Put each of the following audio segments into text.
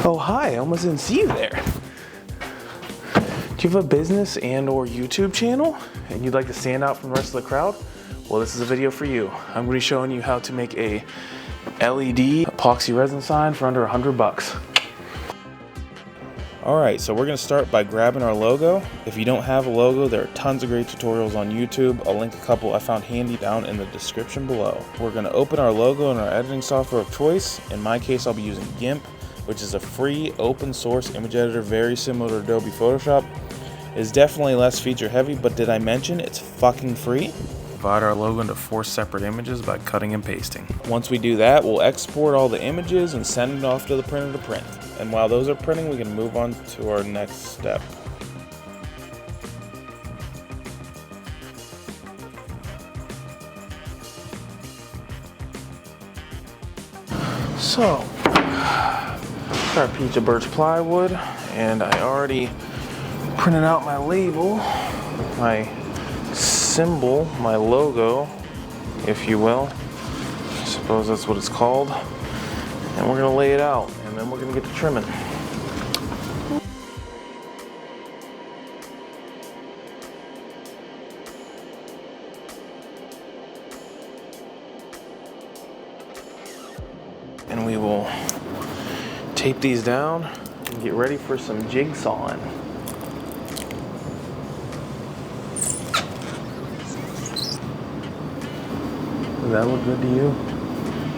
Oh hi, I almost didn't see you there. Do you have a business and or YouTube channel and you'd like to stand out from the rest of the crowd? Well, this is a video for you. I'm going to be showing you how to make a LED epoxy resin sign for under 100 bucks. Alright, so we're going to start by grabbing our logo. If you don't have a logo, there are tons of great tutorials on YouTube. I'll link a couple I found handy down in the description below. We're going to open our logo in our editing software of choice. In my case, I'll be using GIMP, which is a free open source image editor very similar to Adobe Photoshop. It's definitely less feature heavy, but did I mention it's fucking free? Divide our logo into 4 separate images by cutting and pasting. Once we do that, we'll export all the images and send it off to the printer to print. And while those are printing, we can move on to our next step. So, got a piece of birch plywood, and I already printed out my label, my symbol, my logo, if you will. I suppose that's what it's called. And we're gonna lay it out, and then we're gonna get to trimming. And we will tape these down and get ready for some jigsawing. Does that look good to you?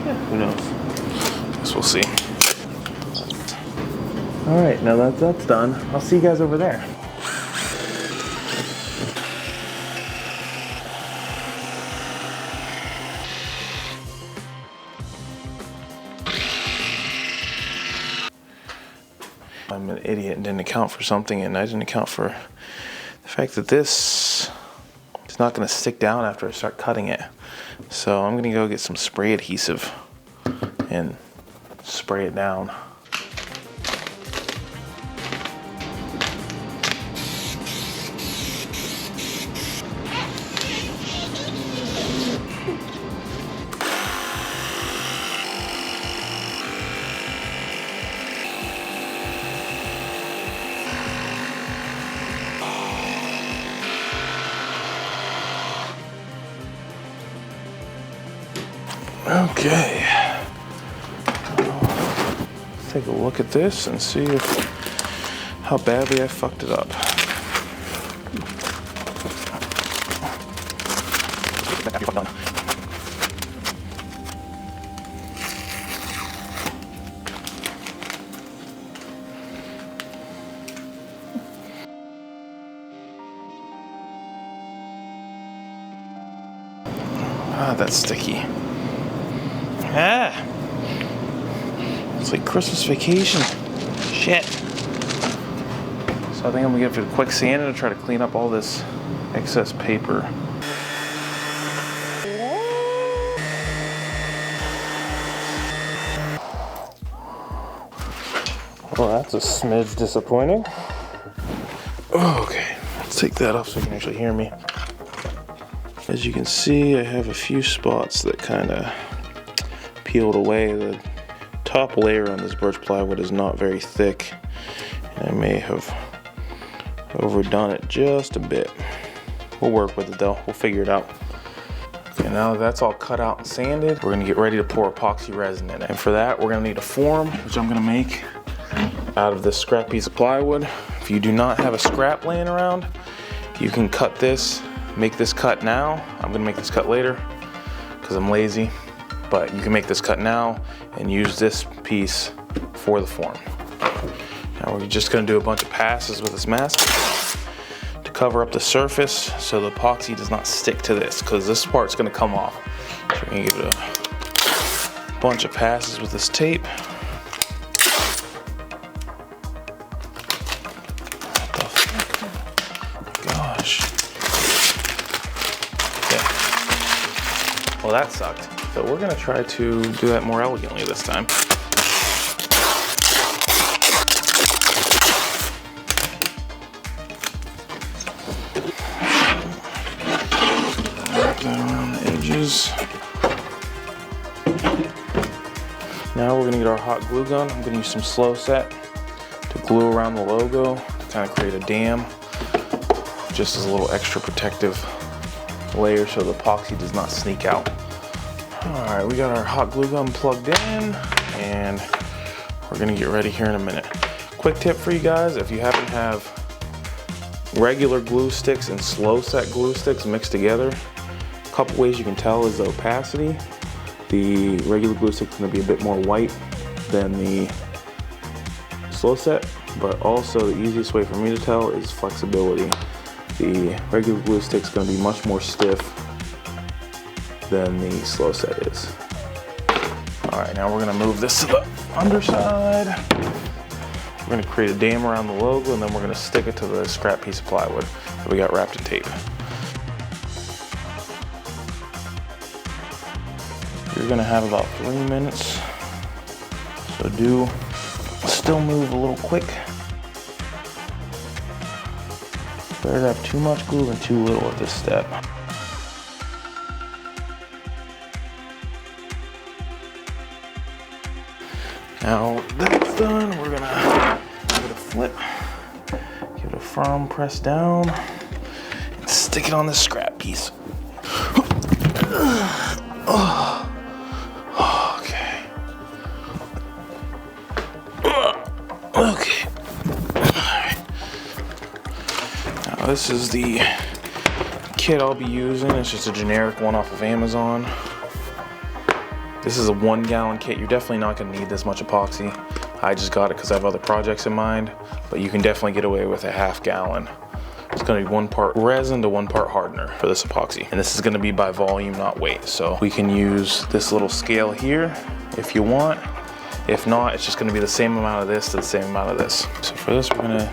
Yeah, who knows? Guess we'll see. Alright, now that that's done, I'll see you guys over there. I'm an idiot and didn't account for something, and I didn't account for the fact that this is not going to stick down after I start cutting it. So I'm going to go get some spray adhesive and spray it down. Okay, let's take a look at this and see how badly I fucked it up. Ah, that's sticky. Ah! It's like Christmas vacation. Shit. So I think I'm gonna give it a quick sand and try to clean up all this excess paper. Well, that's a smidge disappointing. Okay, let's take that off so you can actually hear me. As you can see, I have a few spots that kind of peeled away. The top layer on this birch plywood is not very thick, and I may have overdone it just a bit. We'll work with it though, we'll figure it out. Okay, now that that's all cut out and sanded, we're gonna get ready to pour epoxy resin in it. And for that, we're gonna need a form, which I'm gonna make out of this scrap piece of plywood. If you do not have a scrap laying around, you can cut this, make this cut now. I'm gonna make this cut later because I'm lazy. But you can make this cut now and use this piece for the form. Now we're just gonna do a bunch of passes with this mask to cover up the surface so the epoxy does not stick to this, because this part's gonna come off. So we're gonna give it a bunch of passes with this tape. What the fuck? Gosh. Okay. Well, that sucked. So we're gonna try to do that more elegantly this time. Wrap that around the edges. Now we're gonna get our hot glue gun. I'm gonna use some slow set to glue around the logo to kind of create a dam, just as a little extra protective layer so the epoxy does not sneak out. All right, we got our hot glue gun plugged in and we're gonna get ready here in a minute. Quick tip for you guys, if you happen to have regular glue sticks and slow set glue sticks mixed together, a couple ways you can tell is the opacity. The regular glue stick is going to be a bit more white than the slow set, but also the easiest way for me to tell is flexibility. The regular glue stick is going to be much more stiff than the slow set is. All right, now we're going to move this to the underside. We're going to create a dam around the logo, and then we're going to stick it to the scrap piece of plywood that we got wrapped in tape. You're gonna have about 3 minutes, so do still move a little quick. Better to have too much glue than too little at this step. Now that's done, we're gonna give it a flip, give it a firm press down, and stick it on this scrap piece. Okay. Alright. Now this is the kit I'll be using. It's just a generic one off of Amazon. This is a 1 gallon kit. You're definitely not going to need this much epoxy. I just got it because I have other projects in mind, but you can definitely get away with a ½ gallon. It's going to be 1 part resin to 1 part hardener for this epoxy. And this is going to be by volume, not weight. So we can use this little scale here if you want. If not, it's just gonna be the same amount of this to the same amount of this. So for this, we're gonna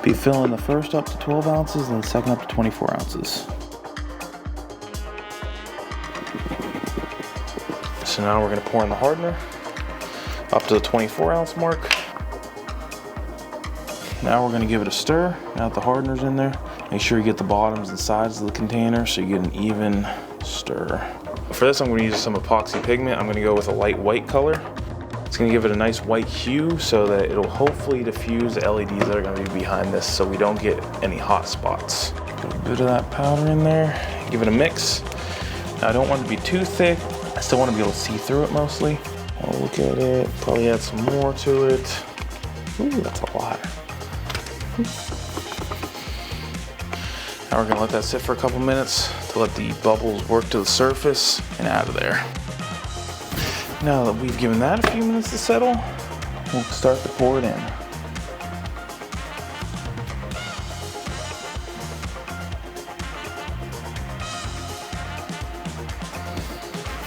be filling the first up to 12 ounces and the second up to 24 ounces. So now we're gonna pour in the hardener up to the 24 ounce mark. Now we're gonna give it a stir. Now that the hardener's in there, make sure you get the bottoms and sides of the container so you get an even stir. For this, I'm gonna use some epoxy pigment. I'm gonna go with a light white color. It's gonna give it a nice white hue so that it'll hopefully diffuse the LEDs that are gonna be behind this so we don't get any hot spots. Put a bit of that powder in there, give it a mix. Now I don't want it to be too thick. I still want to be able to see through it mostly. I'll look at it, probably add some more to it. Ooh, that's a lot. Now we're gonna let that sit for a couple minutes to let the bubbles work to the surface and out of there. Now that we've given that a few minutes to settle, we'll start to pour it in.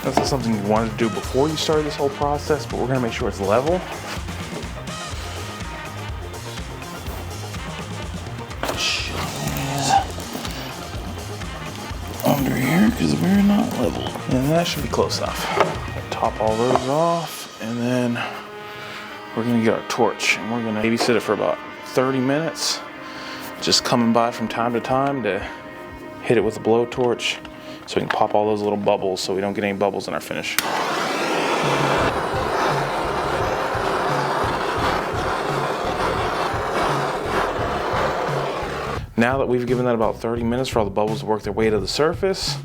This is something you wanted to do before you started this whole process, but we're gonna make sure it's level. Under here, because we're not level. And that should be close enough. Top all those off, and then we're gonna get our torch, and we're gonna babysit it for about 30 minutes, just coming by from time to time to hit it with a blowtorch so we can pop all those little bubbles so we don't get any bubbles in our finish. Now that we've given that about 30 minutes for all the bubbles to work their way to the surface,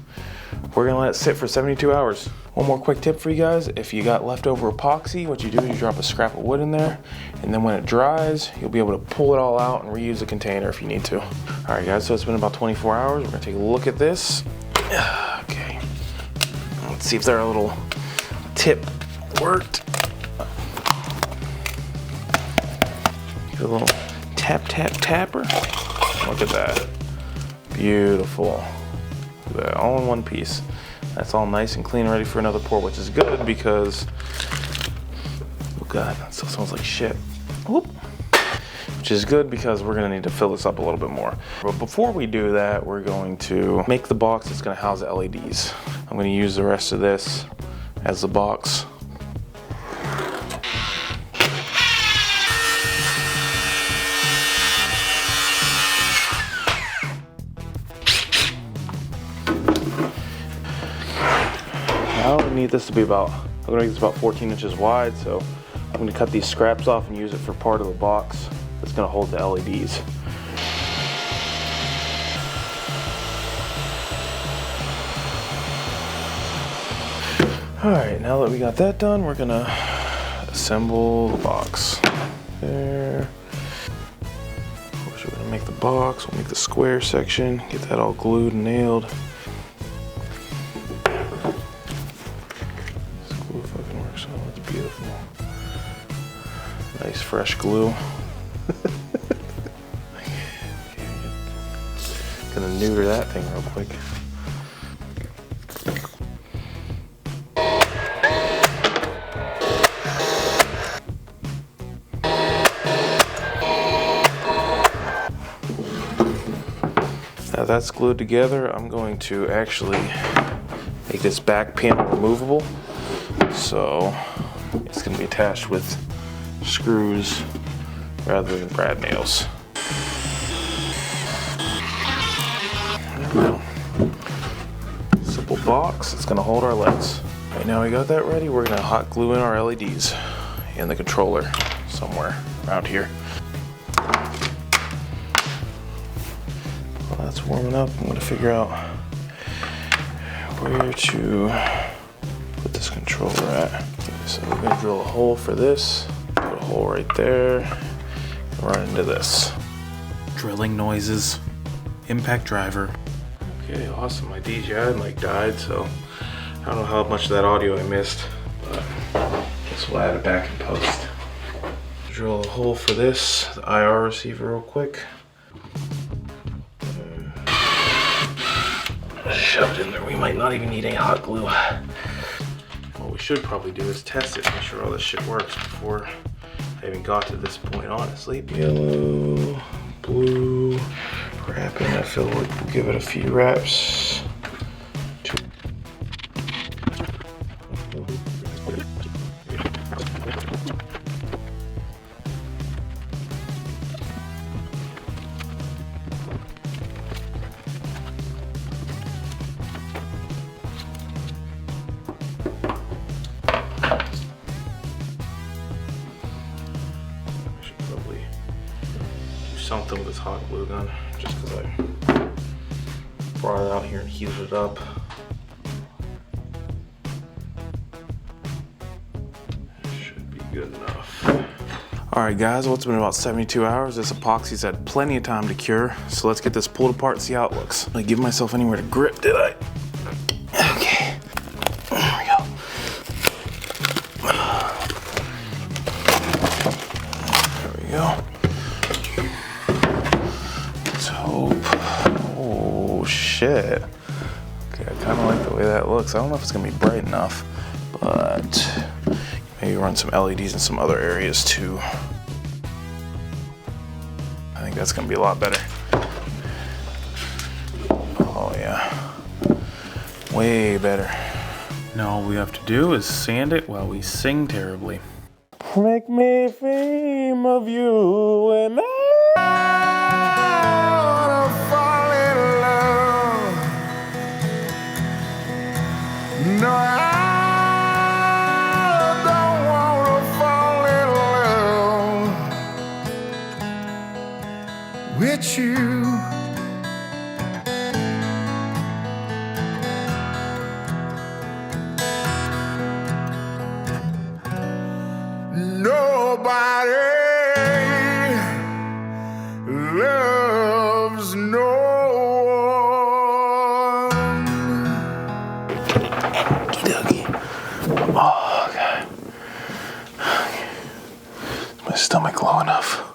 we're gonna let it sit for 72 hours. One more quick tip for you guys. If you got leftover epoxy, what you do is you drop a scrap of wood in there, and then when it dries, you'll be able to pull it all out and reuse the container if you need to. All right guys, so it's been about 24 hours. We're gonna take a look at this. Okay, let's see if their little tip worked. Give it a little tap, tap, tapper. Look at that, beautiful. Look at that, all in one piece. That's all nice and clean, ready for another pour, which is good because, oh God, that still smells like shit. Whoop. Which is good because we're gonna need to fill this up a little bit more. But before we do that, we're going to make the box that's gonna house the LEDs. I'm gonna use the rest of this as the box. Now we need this to be about I'm gonna make this about 14 inches wide, so I'm gonna cut these scraps off and use it for part of the box that's gonna hold the LEDs. All right, now that we got that done, we're gonna assemble the box. There. Of course, we're gonna make the box, we'll make the square section, get that all glued and nailed. This glue fucking works, oh, that's beautiful. Nice fresh glue. Gonna neuter that thing real quick. Now that's glued together, I'm going to actually make this back panel removable. So it's going to be attached with screws rather than brad nails. There we go. Simple box, it's going to hold our legs. Right now we got that ready, we're going to hot glue in our LEDs and the controller somewhere around here. While that's warming up, I'm going to figure out where to put this controller at. So we're going to drill a hole for this, put a hole right there, and run into this. Drilling noises, impact driver. Okay, awesome. My DJI mic died, so I don't know how much of that audio I missed, but I guess we'll add it back in post. Drill a hole for this, the IR receiver real quick. Shove it in there. We might not even need any hot glue. What we should probably do is test it, make sure all this shit works before I even got to this point, honestly. Yellow, blue, wrapping. I feel like we'll give it a few wraps. Something with this hot glue gun, just because I brought it out here and heated it up. Should be good enough. Alright guys, well, it's been about 72 hours. This epoxy's had plenty of time to cure, so let's get this pulled apart and see how it looks. I didn't give myself anywhere to grip, did I? Okay, there we go. There we go. Oh shit. Okay, I kind of like the way that looks. I don't know if it's gonna be bright enough, but maybe run some LEDs in some other areas too. I think that's gonna be a lot better. Oh yeah, way better. Now all we have to do is sand it while we sing terribly. Make me dream of you and no, I don't wanna fall in love with you. Nobody loves no Oh, God. Is my stomach low enough?